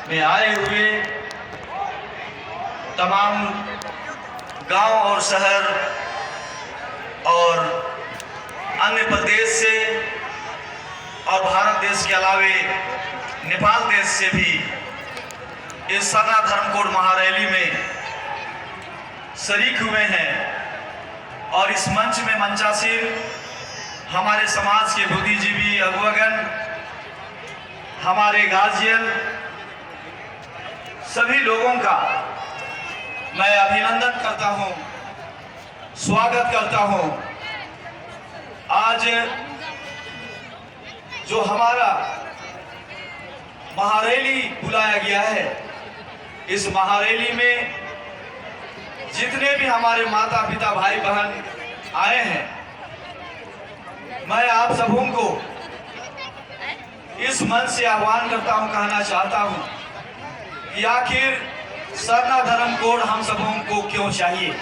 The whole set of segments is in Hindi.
में आए हुए तमाम गांव और शहर और अन्य प्रदेश से और भारत देश के अलावे नेपाल देश से भी इस सरना धर्म कोड महारैली में शरीक हुए हैं। और इस मंच में मंचासीन हमारे समाज के बुद्धिजीवी अगुवागण, हमारे गार्जियन, सभी लोगों का मैं अभिनंदन करता हूं, स्वागत करता हूं। आज जो हमारा महारैली बुलाया गया है, इस महारैली में जितने भी हमारे माता पिता भाई बहन आए हैं, मैं आप सबों को इस मंच से आह्वान करता हूं, कहना चाहता हूं कि आखिर सरना धर्म कोड हम सबों को क्यों चाहिए,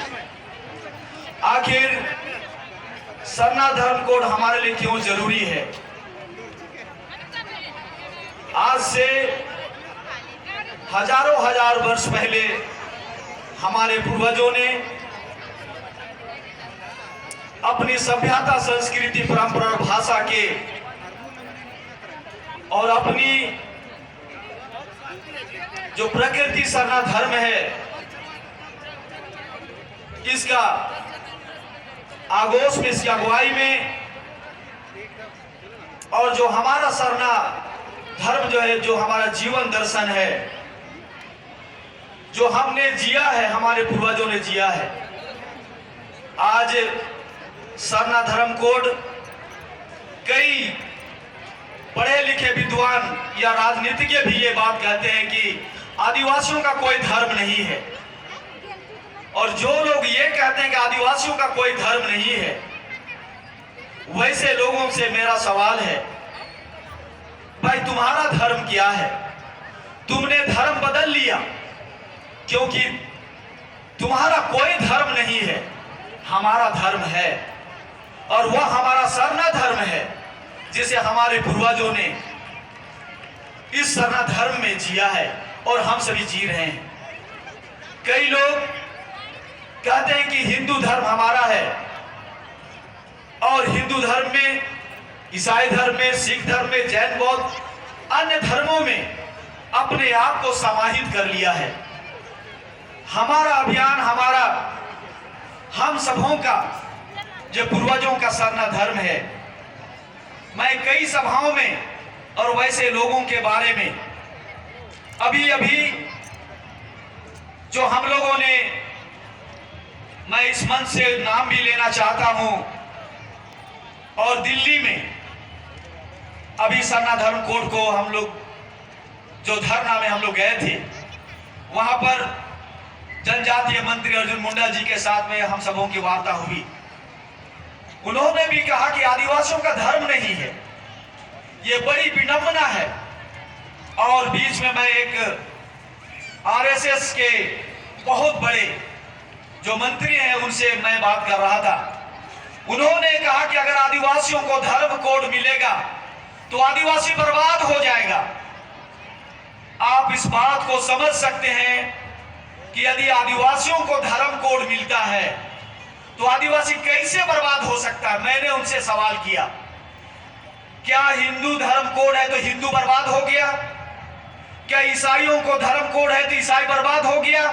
आखिर सरना धर्म कोड हमारे लिए क्यों जरूरी है। आज से हजारों हजार वर्ष पहले हमारे पूर्वजों ने अपनी सभ्यता, संस्कृति, परंपरा और भाषा के और अपनी जो प्रकृति सरना धर्म है, इसका आगोश में, इसकी अगुवाई में, और जो हमारा सरना धर्म जो है, जो हमारा जीवन दर्शन है, जो हमने जिया है, हमारे पूर्वजों ने जिया है। आज सरना धर्म कोड कई पढ़े लिखे विद्वान या राजनीतिज्ञ भी ये बात कहते हैं कि आदिवासियों का कोई धर्म नहीं है। और जो लोग ये कहते हैं कि आदिवासियों का कोई धर्म नहीं है, वैसे लोगों से मेरा सवाल है, भाई तुम्हारा धर्म क्या है? तुमने धर्म बदल लिया, क्योंकि तुम्हारा कोई धर्म नहीं है, हमारा धर्म है। और वह हमारा सरना धर्म है, जिसे हमारे पूर्वजों ने इस सरना धर्म में जिया है और हम सभी जी रहे हैं। कई लोग कहते हैं कि हिंदू धर्म हमारा है, और हिंदू धर्म में, ईसाई धर्म में, सिख धर्म में, जैन, बौद्ध, अन्य धर्मों में अपने आप को समाहित कर लिया है। हमारा अभियान, हमारा, हम सबों का जो पूर्वजों का सरना धर्म है। मैं कई सभाओं में और वैसे लोगों के बारे में अभी जो हम लोगों ने, मैं इस मंच से नाम भी लेना चाहता हूं, और दिल्ली में अभी सरना धर्म कोड को हम लोग जो धरना में हम लोग गए थे, वहां पर जनजातीय मंत्री अर्जुन मुंडा जी के साथ में हम सबों की वार्ता हुई। उन्होंने भी कहा कि आदिवासियों का धर्म नहीं है, ये बड़ी विडंबना है। और बीच में मैं एक आरएसएस के बहुत बड़े जो मंत्री हैं, उनसे मैं बात कर रहा था। उन्होंने कहा कि अगर आदिवासियों को धर्म कोड मिलेगा तो आदिवासी बर्बाद हो जाएगा। आप इस बात को समझ सकते हैं कि यदि आदिवासियों को धर्म कोड मिलता है तो आदिवासी कैसे बर्बाद हो सकता है। मैंने उनसे सवाल किया, क्या हिंदू धर्म कोड है तो हिंदू बर्बाद हो गया? क्या ईसाइयों को धर्म कोड है तो ईसाई बर्बाद हो गया?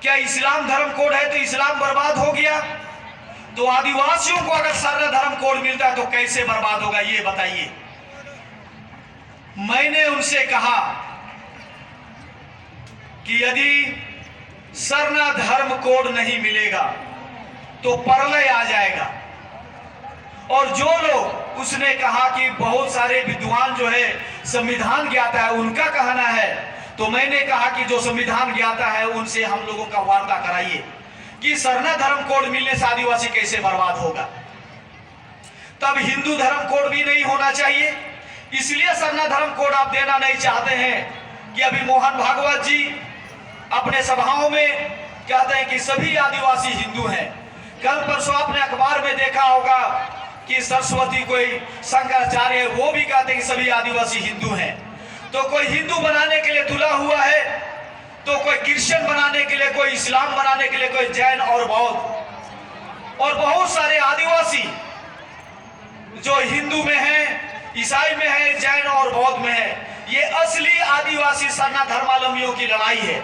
क्या इस्लाम धर्म कोड है तो इस्लाम बर्बाद हो गया? तो आदिवासियों को अगर सरना धर्म कोड मिलता है तो कैसे बर्बाद होगा, ये बताइए। मैंने उनसे कहा कि यदि सरना धर्म कोड नहीं मिलेगा तो प्रलय आ जाएगा। और जो लोग, उसने कहा कि बहुत सारे विद्वान जो है संविधान ज्ञाता है, उनका कहना है। तो मैंने कहा कि जो संविधान ज्ञाता है उनसे हम लोगों का वार्ता कराइए कि सरना धर्म कोड मिलने से आदिवासी कैसे बर्बाद होगा। तब हिंदू धर्म कोड भी नहीं होना चाहिए, इसलिए सरना धर्म कोड आप देना नहीं चाहते हैं कि अभी मोहन भागवत जी अपने सभाओं में कहते हैं कि सभी आदिवासी हिंदू हैं। कल परसों आपने अखबार में देखा होगा कि सरस्वती कोई शंकराचार्य है, वो भी कहते हैं कि सभी आदिवासी हिंदू हैं। तो कोई हिंदू बनाने के लिए तुला हुआ है, तो कोई क्रिश्चियन बनाने के लिए, कोई इस्लाम बनाने के लिए, कोई जैन और बौद्ध और बहुत सारे आदिवासी जो हिंदू में है, ईसाई में है, जैन और बौद्ध में है। ये असली आदिवासी सरना धर्मावलंबियों की लड़ाई है।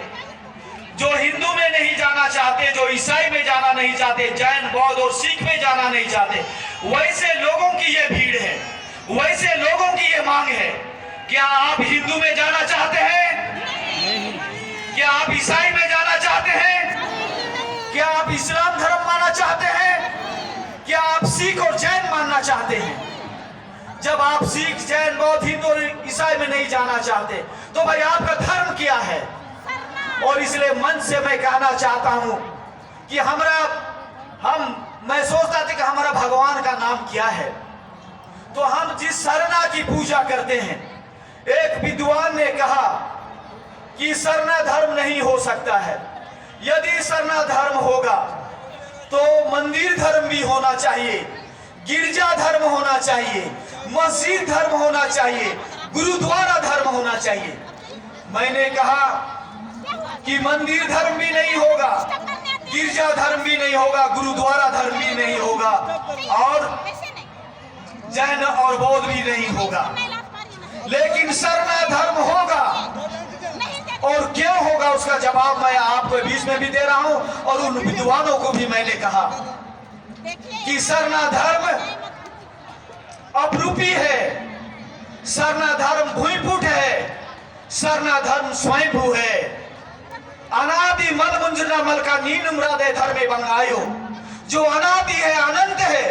जो हिंदू में नहीं जाना चाहते, जो ईसाई में जाना नहीं चाहते, जैन, बौद्ध और सिख में जाना नहीं चाहते, वैसे लोगों की ये भीड़ है, वैसे लोगों की ये मांग है। क्या आप हिंदू में जाना चाहते हैं? क्या आप ईसाई में जाना चाहते हैं? क्या आप इस्लाम धर्म मानना चाहते हैं? क्या आप सिख और जैन मानना चाहते हैं? जब आप सिख, जैन, बौद्ध, हिंदू और ईसाई में नहीं जाना चाहते तो भाई आपका धर्म क्या है? और इसलिए मन से मैं कहना चाहता हूं कि मैं सोचता था कि हमारा भगवान का नाम क्या है। तो हम जिस सरना की पूजा करते हैं, एक विद्वान ने कहा कि सरना धर्म नहीं हो सकता है। यदि सरना धर्म होगा तो मंदिर धर्म भी होना चाहिए, गिरजा धर्म होना चाहिए, मस्जिद धर्म होना चाहिए, गुरुद्वारा धर्म होना चाहिए। मैंने कहा कि मंदिर धर्म भी नहीं होगा, गिरजा धर्म भी नहीं होगा, गुरुद्वारा धर्म भी नहीं होगा और जैन और बौद्ध भी नहीं होगा, लेकिन सरना धर्म होगा। और क्यों होगा उसका जवाब मैं आपको बीच में भी दे रहा हूं और उन विद्वानों को भी मैंने कहा कि सरना धर्म अपरूपी है, सरना धर्म भूमिपुट है, सरना धर्म स्वयंभू है। अनादि मद मुंजना मल का नीन मुरादे धर्मे बंगायो, जो अनादि है, अनंत है,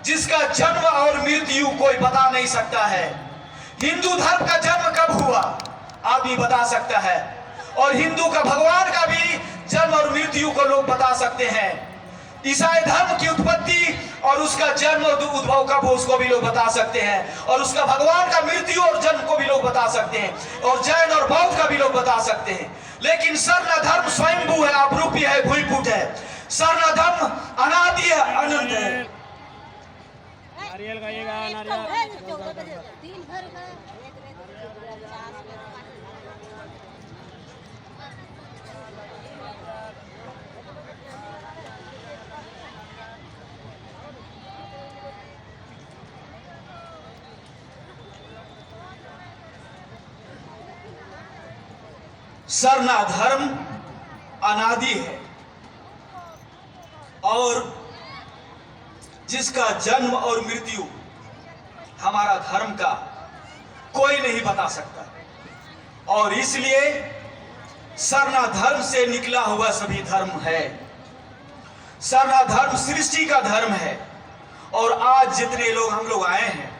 जिसका जन्म और मृत्यु कोई बता नहीं सकता है। हिंदू धर्म का जन्म कब हुआ आदमी बता सकता है, और हिंदू का भगवान का भी जन्म और मृत्यु को लोग बता सकते हैं। ईसाई धर्म की उत्पत्ति और उसका जन्म और उद्भव कब हो उसको भी लोग बता सकते हैं, और उसका भगवान का मृत्यु और जन्म को भी लोग बता सकते हैं, और जैन और बौद्ध का भी लोग बता सकते हैं। लेकिन सरना धर्म स्वयंभू है, अपरूपी है, भूमिपुट है। सरना धर्म अनादि है, अनंत है। नारियल खाइएगा, नारियल। सरना धर्म अनादि है और जिसका जन्म और मृत्यु हमारा धर्म का कोई नहीं बता सकता, और इसलिए सरना धर्म से निकला हुआ सभी धर्म है। सरना धर्म सृष्टि का धर्म है। और आज जितने लोग हम लोग आए हैं,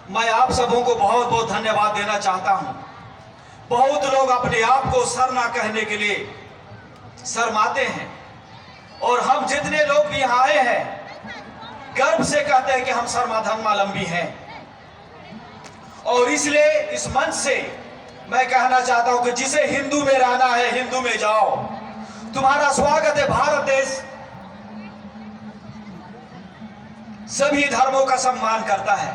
मैं आप सबों को बहुत बहुत धन्यवाद देना चाहता हूं। बहुत लोग अपने आप को सरना कहने के लिए शर्माते हैं, और हम जितने लोग भी यहाँ आए हैं गर्व से कहते हैं कि हम सरना धर्मावलंबी हैं। और इसलिए इस मंच से मैं कहना चाहता हूं कि जिसे हिंदू में रहना है हिंदू में जाओ, तुम्हारा स्वागत है। भारत देश सभी धर्मों का सम्मान करता है।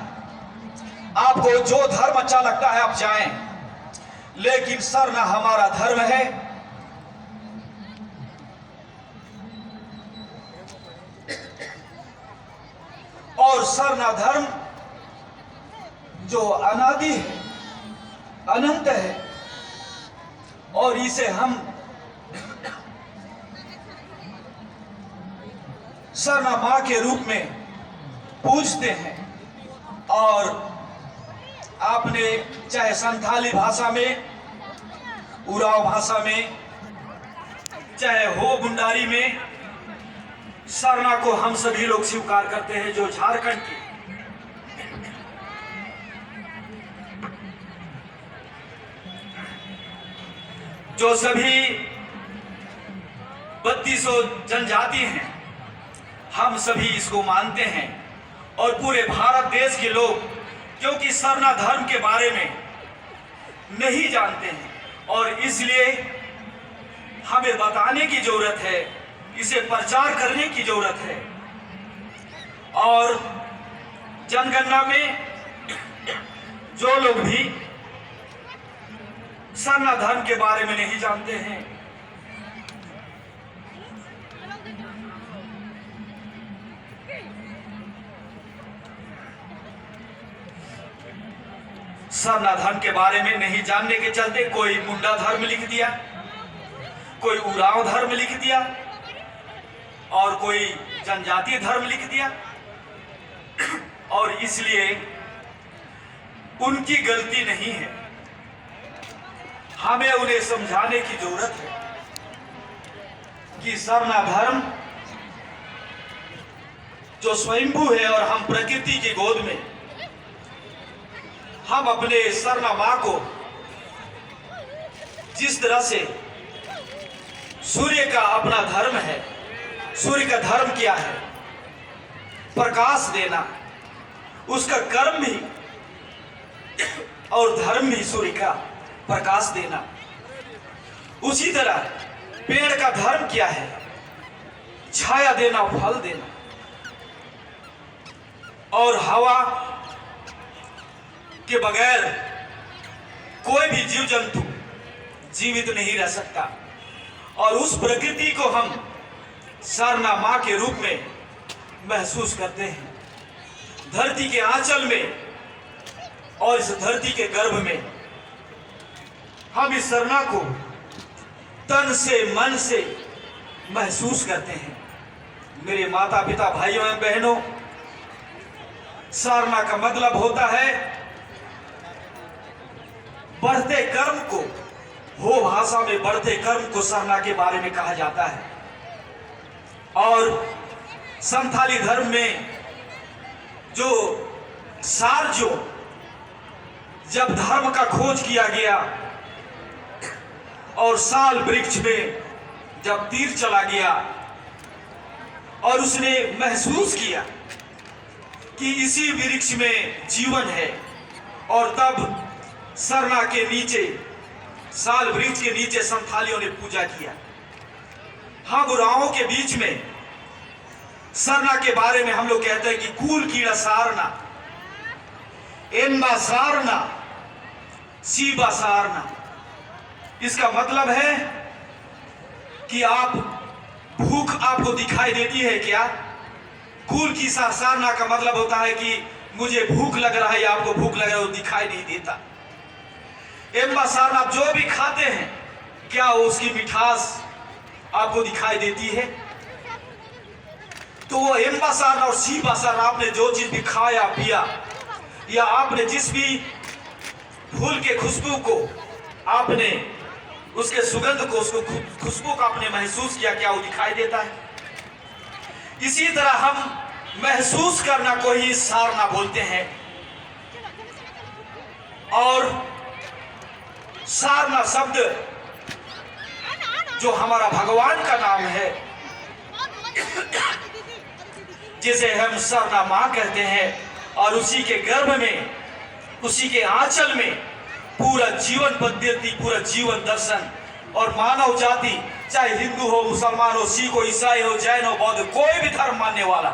आपको जो धर्म अच्छा लगता है आप जाएं, लेकिन सरना हमारा धर्म है। और सरना धर्म जो अनादि है, अनंत है, और इसे हम सरना मां के रूप में पूजते हैं। और आपने चाहे संथाली भाषा में, उराव भाषा में, चाहे हो बुंडारी में, सरना को हम सभी लोग स्वीकार करते हैं। जो झारखंड की जो सभी 3200 जनजाति हैं, हम सभी इसको मानते हैं। और पूरे भारत देश के लोग क्योंकि सरना धर्म के बारे में नहीं जानते हैं, और इसलिए हमें बताने की जरूरत है, इसे प्रचार करने की जरूरत है। और जनगणना में जो लोग भी सरना धर्म के बारे में नहीं जानते हैं। सरना धर्म के बारे में नहीं जानने के चलते कोई मुंडा धर्म लिख दिया, कोई उरांव धर्म लिख दिया और कोई जनजातीय धर्म लिख दिया। और इसलिए उनकी गलती नहीं है, हमें उन्हें समझाने की जरूरत है कि सरना धर्म जो स्वयंभू है और हम प्रकृति की गोद में हम अपने सरना मां को जिस तरह से सूर्य का अपना धर्म है, सूर्य का धर्म क्या है? प्रकाश देना, उसका कर्म भी और धर्म भी सूर्य का प्रकाश देना। उसी तरह पेड़ का धर्म क्या है? छाया देना, फल देना। और हवा के बगैर कोई भी जीव जंतु जीवित नहीं रह सकता। और उस प्रकृति को हम सरना मां के रूप में महसूस करते हैं। धरती के आंचल में और इस धरती के गर्भ में हम इस सरना को तन से मन से महसूस करते हैं। मेरे माता पिता, भाइयों एवं बहनों, सरना का मतलब होता है बढ़ते कर्म को। हो भाषा में बढ़ते कर्म को सरना के बारे में कहा जाता है। और संथाली धर्म में जो जब धर्म का खोज किया गया और साल वृक्ष में जब तीर चला गया और उसने महसूस किया कि इसी वृक्ष में जीवन है, और तब सरना के नीचे, साल वृक्ष के नीचे संथालियों ने पूजा किया। हम उरांवों के बीच में सरना के बारे में हम लोग कहते हैं कि कूल कीड़ा सारना, एनबा सारना, सीबा सारना। इसका मतलब है कि आप भूख आपको दिखाई देती है क्या? कूल की सारना का मतलब होता है कि मुझे भूख लग रहा है या आपको भूख लग रहा है, वो दिखाई नहीं देता। एम्बा सारना, आप जो भी खाते हैं क्या उसकी मिठास आपको दिखाई देती है? तो वो एम्बा सारना और सीबा सारना, आपने जो चीज भी खाया पिया या आपने जिस भी फूल के खुशबू को, आपने उसके सुगंध को, उसको खुशबू को आपने महसूस किया, क्या वो दिखाई देता है? इसी तरह हम महसूस करना को ही सारना बोलते हैं। और सारना शब्द जो हमारा भगवान का नाम है, जिसे हम सरना मां कहते हैं, और उसी के गर्भ में, उसी के आंचल में पूरा जीवन पद्धति, पूरा जीवन दर्शन और मानव जाति, चाहे हिंदू हो, मुसलमान हो, सिख हो, ईसाई हो, जैन हो, बौद्ध, कोई भी धर्म मानने वाला,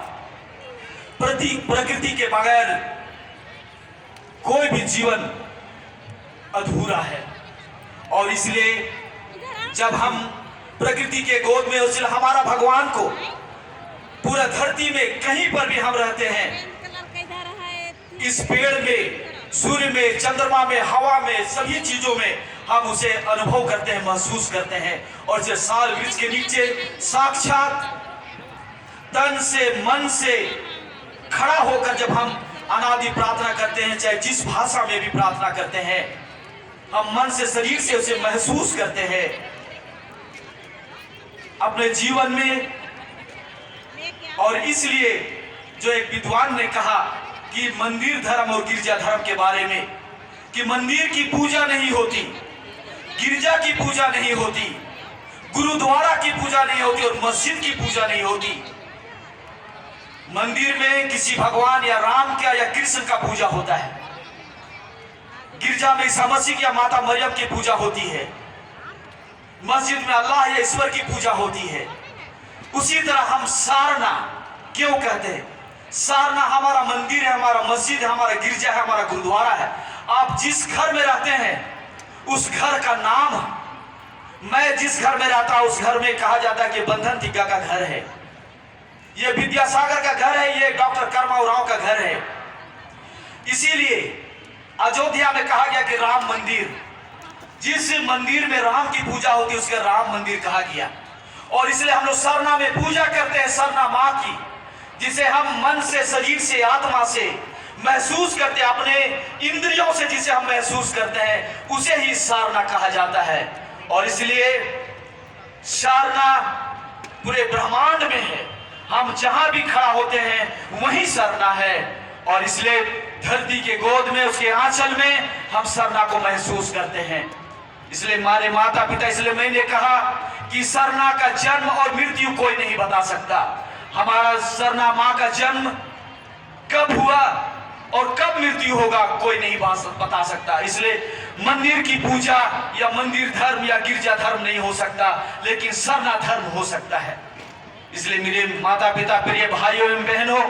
प्रकृति के बगैर कोई भी जीवन अधूरा है। और इसलिए जब हम प्रकृति के गोद में, उससे हमारा भगवान को पूरा धरती में कहीं पर भी हम रहते हैं, इस पेड़ में, सूर्य में, चंद्रमा में, हवा में, सभी चीजों में हम उसे अनुभव करते हैं, महसूस करते हैं। और जो साल वृक्ष के नीचे साक्षात तन से, मन से खड़ा होकर जब हम अनादि प्रार्थना करते हैं, चाहे जिस भाषा में भी प्रार्थना करते हैं, हम मन से, शरीर से उसे महसूस करते हैं अपने जीवन में। और इसलिए जो एक विद्वान ने कहा कि मंदिर धर्म और गिरजा धर्म के बारे में, कि मंदिर की पूजा नहीं होती, गिरजा की पूजा नहीं होती, गुरुद्वारा की पूजा नहीं होती और मस्जिद की पूजा नहीं होती। मंदिर में किसी भगवान या राम का या कृष्ण का पूजा होता है, गिरजा में ईसा मसीह या माता मरियम की पूजा होती है, मस्जिद में अल्लाह या ईश्वर की पूजा होती है। उसी तरह हम सारना क्यों कहते हैं? सारना हमारा मंदिर है, हमारा मस्जिद है, हमारा गिरजा है, हमारा गुरुद्वारा है। आप जिस घर में रहते हैं उस घर का नाम, मैं जिस घर में रहता हूं उस घर में कहा जाता है कि बंधन टीका का घर है, ये विद्यासागर का घर है, ये डॉक्टर कर्माऊ राव का घर है। इसीलिए अयोध्या में कहा गया कि राम मंदिर, जिस मंदिर में राम की पूजा होती है उसका राम मंदिर कहा गया। और इसलिए हम लोग सरना में पूजा करते हैं, सरना माँ की, जिसे हम मन से, शरीर से, आत्मा से महसूस करते हैं, अपने इंद्रियों से जिसे हम महसूस करते हैं उसे ही सारना कहा जाता है। और इसलिए सारना पूरे ब्रह्मांड में है, हम जहां भी खड़ा होते हैं वहीं सरना है। और इसलिए धरती के गोद में, उसके आंचल में हम सरना को महसूस करते हैं। इसलिए हमारे माता पिता, इसलिए मैंने कहा कि सरना का जन्म और मृत्यु कोई नहीं बता सकता। हमारा सरना माँ का जन्म कब हुआ और कब मृत्यु होगा कोई नहीं बता सकता। इसलिए मंदिर की पूजा या मंदिर धर्म या गिरजा धर्म नहीं हो सकता, लेकिन सरना धर्म हो सकता है। इसलिए मेरे माता पिता, प्रिय भाइयों एवं बहनों,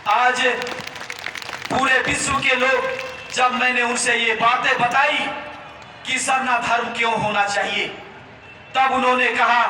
आज पूरे विश्व के लोग, जब मैंने उनसे ये बातें बताई कि सरना धर्म क्यों होना चाहिए, तब उन्होंने कहा